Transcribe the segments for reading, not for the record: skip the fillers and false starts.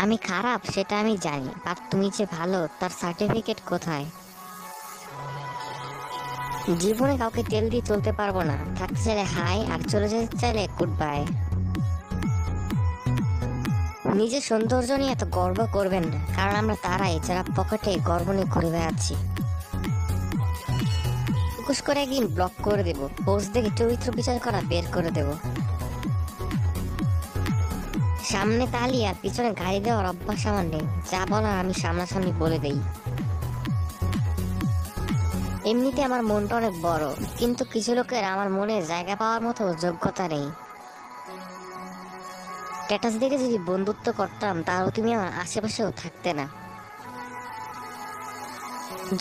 আমি খারাপ সেটা আমি জানি, আর তুমি যে ভালো তার সার্টিফিকেট কোথায়? জীবনে কাউকে তেল দিয়ে চলতে পারবো না, থাকতে চাইলে হাই আর চলে যেতে চাইলে গুড বাই। নিজের সৌন্দর্য নিয়ে এত গর্ব করবেন না, কারণ আমরা তারাই যারা পকেটে গর্ব নিয়ে ঘুরে বেড়াচ্ছি। ফোকাস করে একদিন ব্লক করে দেব, পোস্ট দেখে চরিত্র বিচার করা বের করে দেব। সামনে তালি আর পিছনে গাড়ি দেওয়ার অভ্যাস আমার নেই, যা বলার আমি সামনাসামনি বলে দেই। এমনিতে আমার মনটা অনেক বড়, কিন্তু কিছু লোকের আমার মনে জায়গা পাওয়ার মতো যোগ্যতা নেই। স্ট্যাটাস দেখে যদি বন্ধুত্ব করতাম তাহলে তুমি আমার আশেপাশেও থাকতে না।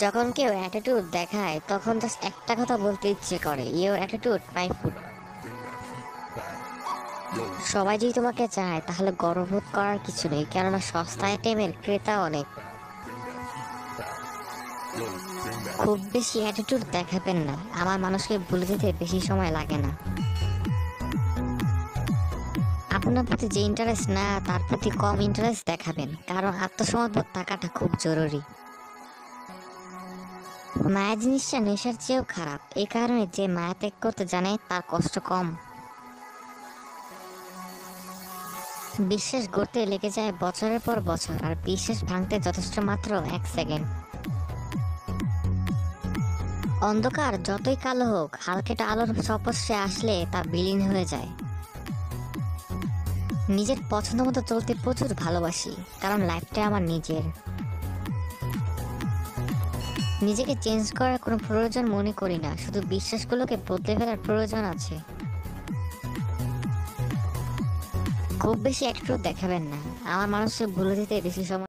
যখন কেউ অ্যাটিটিউড দেখায় তখন জাস্ট একটা কথা বলতে ইচ্ছে করে, ইওর অ্যাটিটিউড মাই ফুড। সবাই যদি তোমাকে চায় তাহলে গর্ববোধ করার কিছু নেই, কেননা সস্তা আইটেমের ক্রেতা অনেক। খুব বেশি অ্যাটিটিউড দেখাবেন না, আমার মানুষকে ভুলে যেতে বেশি সময় লাগে না। আপনার প্রতি যে ইন্টারেস্ট না তার প্রতি কম ইন্টারেস্ট দেখাবেন, কারণ আত্মসমর্পণ থাকাটা খুব জরুরি। মায়া জিনিসটা নেশার চেয়েও খারাপ, এই কারণে যে মায়া ত্যাগ করতে জানে তার কষ্ট কম। বিশ্বাস গড়তে লেগে যায় বছরের পর বছর, আর বিশ্বাস ভাঙতে যথেষ্ট মাত্র 1 সেকেন্ড। অন্ধকার যতই কালো হোক, হালকাটা আলোর স্পর্শে আসলে তা বিলীন হয়ে যায়। নিজের পছন্দ মতো চলতে প্রচুর ভালোবাসি, কারণ লাইফটা আমার নিজের। নিজেকে চেঞ্জ করার কোনো প্রয়োজন মনে করি না, শুধু বিশ্বাসগুলোকে বদলে ফেলার প্রয়োজন আছে। খুব বেশি একটু দেখাবেন না, আমার মানুষকে ভুলে দিতে বেশি সময়